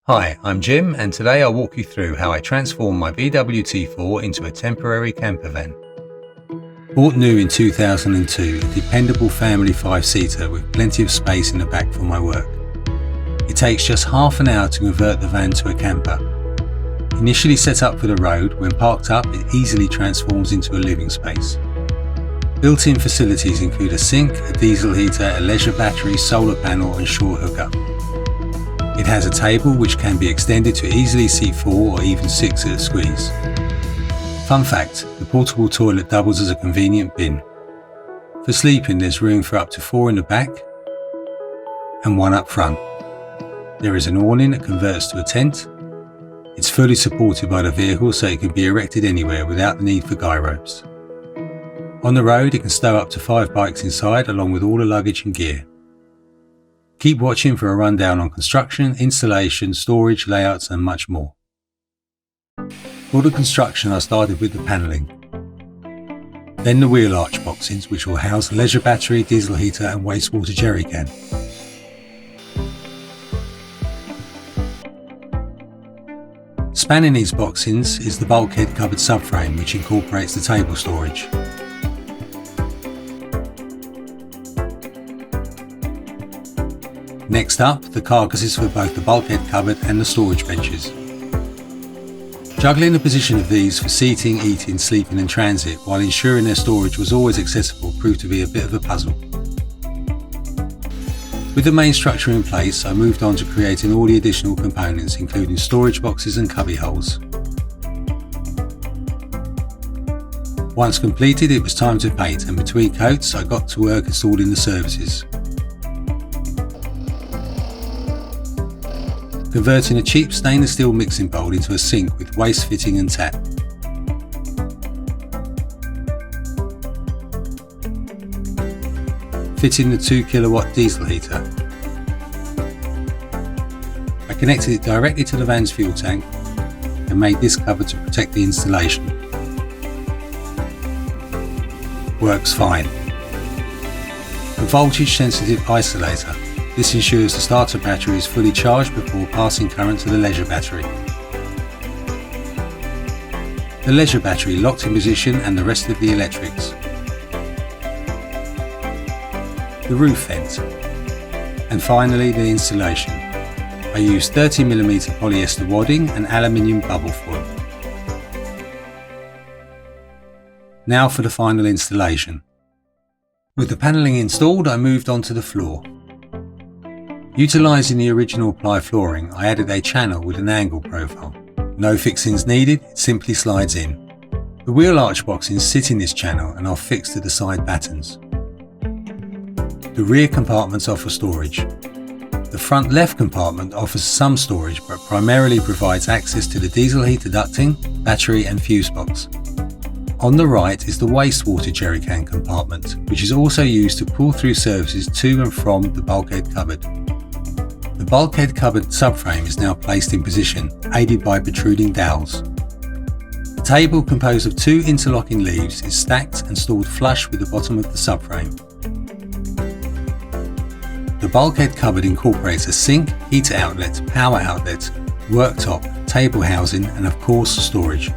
Hi, I'm Jim, and today I'll walk you through how I transformed my VW T4 into a temporary camper van. Bought new in 2002, a dependable family 5-seater with plenty of space in the back for my work. It takes just half an hour to convert the van to a camper. Initially set up for the road, when parked up it easily transforms into a living space. Built-in facilities include a sink, a diesel heater, a leisure battery, solar panel and shore hookup. It has a table which can be extended to easily seat 4 or even 6 at a squeeze. Fun fact, the portable toilet doubles as a convenient bin. For sleeping there's room for up to 4 in the back and 1 up front. There is an awning that converts to a tent. It's fully supported by the vehicle so it can be erected anywhere without the need for guy ropes. On the road it can stow up to 5 bikes inside along with all the luggage and gear. Keep watching for a rundown on construction, installation, storage, layouts and much more. For the construction I started with the panelling. Then the wheel arch boxings which will house the leisure battery, diesel heater and wastewater jerrycan. Spanning these boxings is the bulkhead cupboard subframe which incorporates the table storage. Next up, the carcasses for both the bulkhead cupboard and the storage benches. Juggling the position of these for seating, eating, sleeping and transit while ensuring their storage was always accessible proved to be a bit of a puzzle. With the main structure in place, I moved on to creating all the additional components including storage boxes and cubby holes. Once completed it was time to paint, and between coats I got to work installing the services. Converting a cheap stainless steel mixing bowl into a sink with waste fitting and tap. Fitting the 2 kilowatt diesel heater. I connected it directly to the van's fuel tank and made this cover to protect the installation. Works fine. A voltage sensitive isolator. This ensures the starter battery is fully charged before passing current to the leisure battery. The leisure battery locked in position and the rest of the electrics. The roof vent. And finally the installation. I used 30mm polyester wadding and aluminium bubble foil. Now for the final installation. With the panelling installed I moved on to the floor. Utilising the original ply flooring, I added a channel with an angle profile. No fixings needed, it simply slides in. The wheel arch boxings sit in this channel and are fixed to the side battens. The rear compartments offer storage. The front left compartment offers some storage but primarily provides access to the diesel heater ducting, battery and fuse box. On the right is the wastewater jerrycan compartment, which is also used to pull through services to and from the bulkhead cupboard. The bulkhead cupboard subframe is now placed in position, aided by protruding dowels. The table, composed of 2 interlocking leaves, is stacked and stored flush with the bottom of the subframe. The bulkhead cupboard incorporates a sink, heater outlet, power outlet, worktop, table housing and of course storage.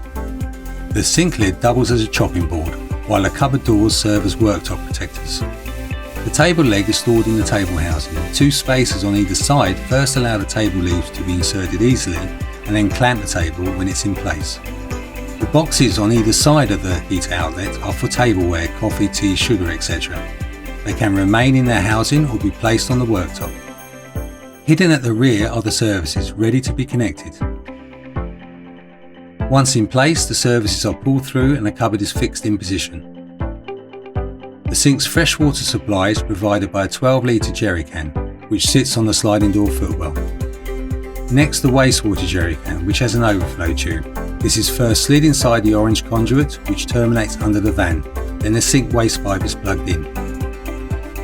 The sink lid doubles as a chopping board, while the cupboard doors serve as worktop protectors. The table leg is stored in the table housing. 2 spaces on either side first allow the table leaves to be inserted easily and then clamp the table when it's in place. The boxes on either side of the heater outlet are for tableware, coffee, tea, sugar, etc. They can remain in their housing or be placed on the worktop. Hidden at the rear are the services ready to be connected. Once in place, the services are pulled through and the cupboard is fixed in position. The sink's freshwater supply is provided by a 12-litre jerrycan, which sits on the sliding door footwell. Next, the wastewater jerrycan, which has an overflow tube. This is first slid inside the orange conduit, which terminates under the van. Then the sink waste pipe is plugged in.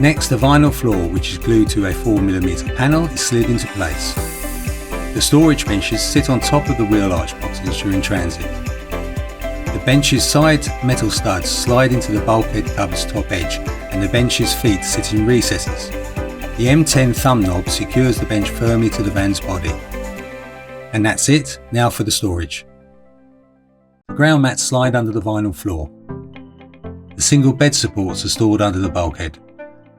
Next, the vinyl floor, which is glued to a 4mm panel, is slid into place. The storage benches sit on top of the wheel arch boxes during transit. The bench's side metal studs slide into the bulkhead cupboard's top edge and the bench's feet sit in recesses. The M10 thumb knob secures the bench firmly to the van's body. And that's it, now for the storage. The ground mats slide under the vinyl floor. The single bed supports are stored under the bulkhead,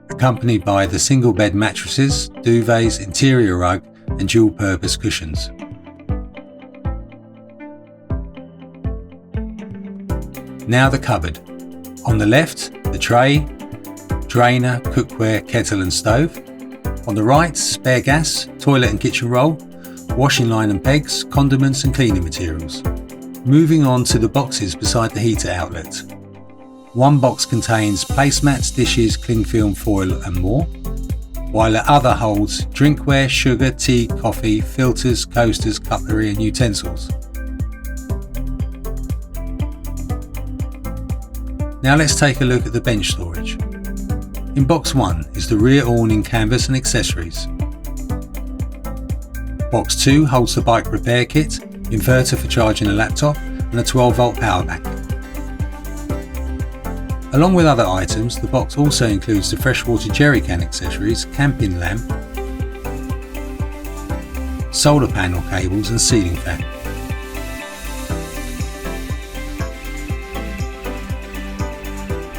accompanied by the single bed mattresses, duvets, interior rug and dual purpose cushions. Now the cupboard. On the left, the tray, drainer, cookware, kettle and stove. On the right, spare gas, toilet and kitchen roll, washing line and pegs, condiments and cleaning materials. Moving on to the boxes beside the heater outlet. One box contains placemats, dishes, cling film, foil and more, while the other holds drinkware, sugar, tea, coffee, filters, coasters, cutlery and utensils. Now let's take a look at the bench storage. In box 1 is the rear awning, canvas and accessories. Box 2 holds the bike repair kit, inverter for charging a laptop and a 12-volt power bank. Along with other items, the box also includes the freshwater jerrycan accessories, camping lamp, solar panel cables and ceiling fan.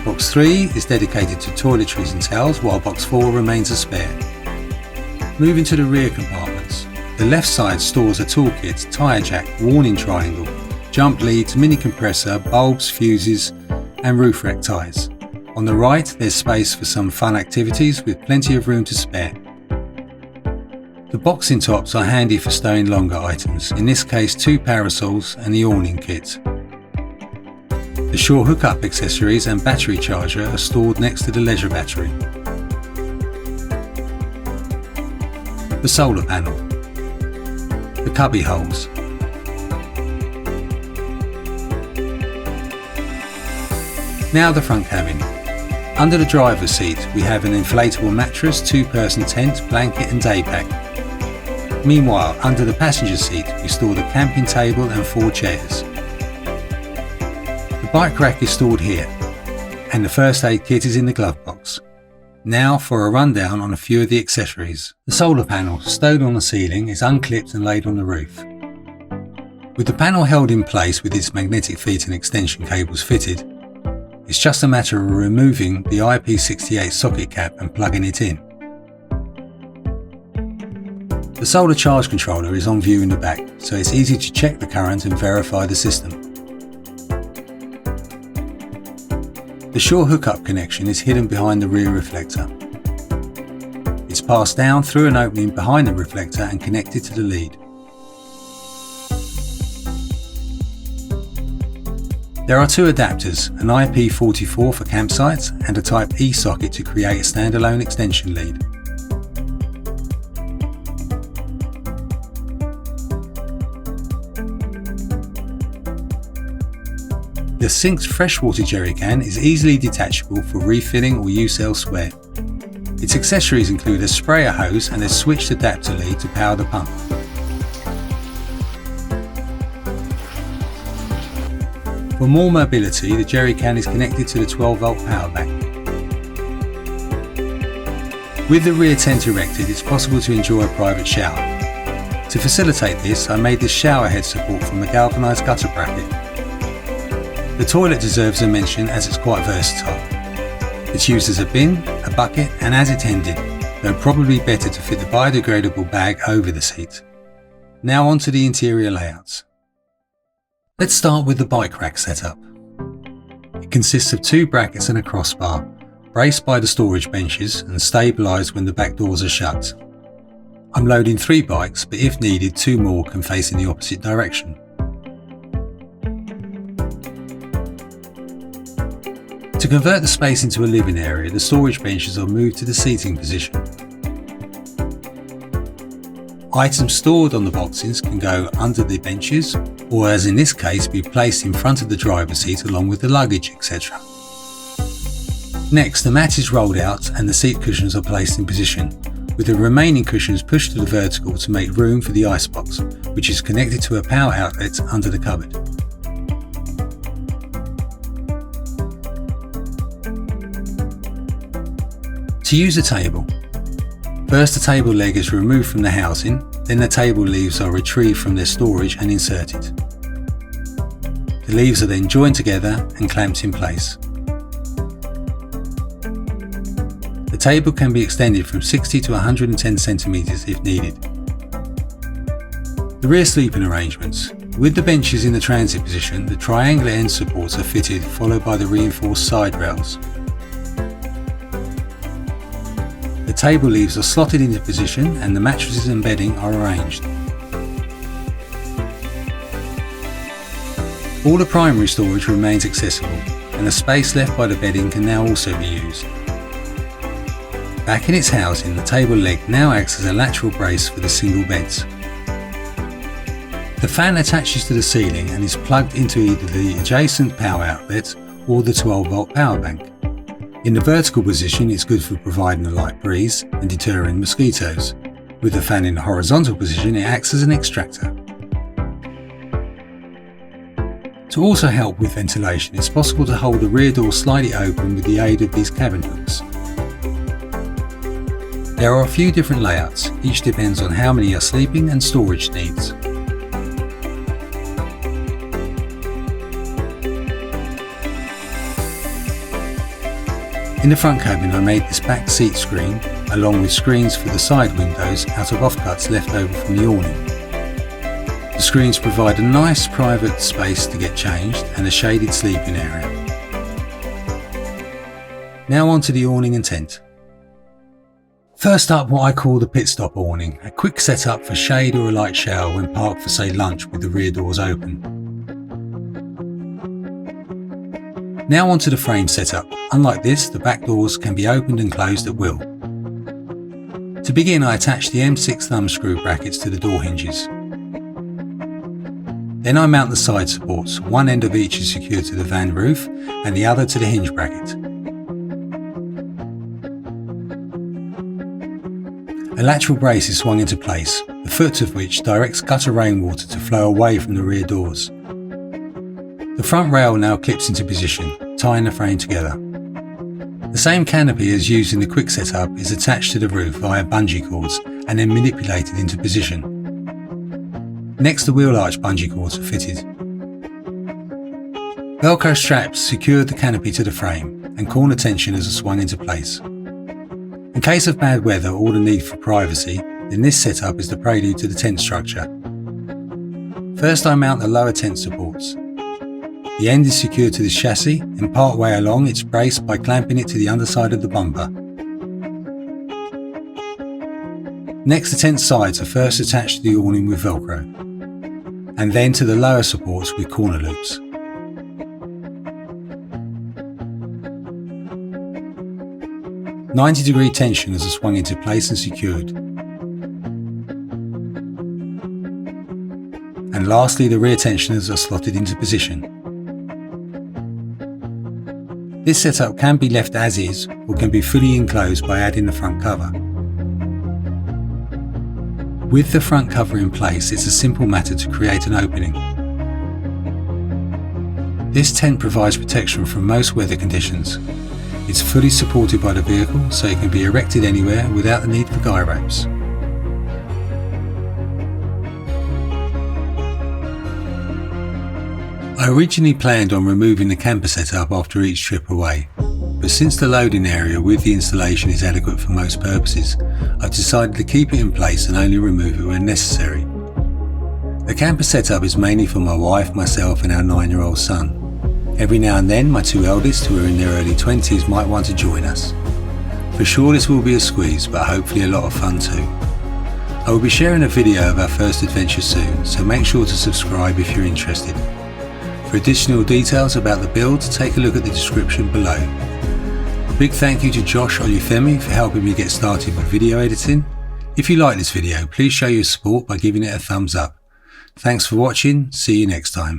Box 3 is dedicated to toiletries and towels, while box 4 remains a spare. Moving to the rear compartments, the left side stores a toolkit, tyre jack, warning triangle, jump leads, mini compressor, bulbs, fuses and roof rack ties. On the right there's space for some fun activities with plenty of room to spare. The boxing tops are handy for stowing longer items, in this case 2 parasols and the awning kit. The shore hookup accessories and battery charger are stored next to the leisure battery. The solar panel. The cubby holes. Now the front cabin. Under the driver's seat we have an inflatable mattress, 2-person tent, blanket and day pack. Meanwhile, under the passenger seat we store the camping table and 4 chairs. The bike rack is stored here, and the first aid kit is in the glove box. Now for a rundown on a few of the accessories. The solar panel, stowed on the ceiling, is unclipped and laid on the roof. With the panel held in place with its magnetic feet and extension cables fitted, it's just a matter of removing the IP68 socket cap and plugging it in. The solar charge controller is on view in the back, so it's easy to check the current and verify the system. The shore hookup connection is hidden behind the rear reflector. It's passed down through an opening behind the reflector and connected to the lead. There are 2 adapters, an IP44 for campsites and a Type E socket to create a standalone extension lead. The sink's freshwater jerrycan is easily detachable for refilling or use elsewhere. Its accessories include a sprayer hose and a switched adapter lead to power the pump. For more mobility, the jerrycan is connected to the 12-volt power bank. With the rear tent erected, it's possible to enjoy a private shower. To facilitate this, I made this shower head support from a galvanised gutter bracket. The toilet deserves a mention as it's quite versatile. It's used as a bin, a bucket and as intended, though probably better to fit the biodegradable bag over the seat. Now on to the interior layouts. Let's start with the bike rack setup. It consists of 2 brackets and a crossbar, braced by the storage benches and stabilised when the back doors are shut. I'm loading 3 bikes, but if needed 2 more can face in the opposite direction. To convert the space into a living area, the storage benches are moved to the seating position. Items stored on the boxes can go under the benches, or as in this case, be placed in front of the driver's seat along with the luggage, etc. Next, the mat is rolled out and the seat cushions are placed in position, with the remaining cushions pushed to the vertical to make room for the icebox, which is connected to a power outlet under the cupboard. To use a table, First the table leg is removed from the housing, then the table leaves are retrieved from their storage and inserted. The leaves are then joined together and clamped in place. The table can be extended from 60 to 110 cm if needed. The rear sleeping arrangements. With the benches in the transit position, the triangular end supports are fitted, followed by the reinforced side rails. The table leaves are slotted into position and the mattresses and bedding are arranged. All the primary storage remains accessible, and the space left by the bedding can now also be used. Back in its housing, the table leg now acts as a lateral brace for the single beds. The fan attaches to the ceiling and is plugged into either the adjacent power outlet or the 12-volt power bank. In the vertical position, it's good for providing a light breeze and deterring mosquitoes. With the fan in the horizontal position, it acts as an extractor. To also help with ventilation, it's possible to hold the rear door slightly open with the aid of these cabin hooks. There are a few different layouts, each depends on how many are sleeping and storage needs. In the front cabin I made this back seat screen, along with screens for the side windows out of offcuts left over from the awning. The screens provide a nice private space to get changed and a shaded sleeping area. Now onto the awning and tent. First up, what I call the pit stop awning, a quick setup for shade or a light shower when parked for say lunch with the rear doors open. Now onto the frame setup. Unlike this, the back doors can be opened and closed at will. To begin, I attach the M6 thumb screw brackets to the door hinges. Then I mount the side supports. One end of each is secured to the van roof and the other to the hinge bracket. A lateral brace is swung into place, the foot of which directs gutter rainwater to flow away from the rear doors. The front rail now clips into position, tying the frame together. The same canopy as used in the quick setup is attached to the roof via bungee cords and then manipulated into position. Next, the wheel arch bungee cords are fitted. Velcro straps secured the canopy to the frame and corner tensioners are swung into place. In case of bad weather or the need for privacy, then this setup is the prelude to the tent structure. First I mount the lower tent supports. The end is secured to the chassis and part way along it's braced by clamping it to the underside of the bumper. Next, the tent sides are first attached to the awning with Velcro, and then to the lower supports with corner loops. "90-degree tensioners are swung into place and secured. And lastly, the rear tensioners are slotted into position. This setup can be left as is or can be fully enclosed by adding the front cover. With the front cover in place, it's a simple matter to create an opening. This tent provides protection from most weather conditions. It's fully supported by the vehicle, so it can be erected anywhere without the need for guy ropes. I originally planned on removing the camper setup after each trip away, but since the loading area with the installation is adequate for most purposes, I've decided to keep it in place and only remove it when necessary. The camper setup is mainly for my wife, myself and our 9-year-old son. Every now and then my two eldest, who are in their early 20s, might want to join us. For sure this will be a squeeze, but hopefully a lot of fun too. I will be sharing a video of our first adventure soon, so make sure to subscribe if you're interested. For additional details about the build, take a look at the description below. A big thank you to Josh Olufemi for helping me get started with video editing. If you like this video, please show your support by giving it a thumbs up. Thanks for watching, see you next time.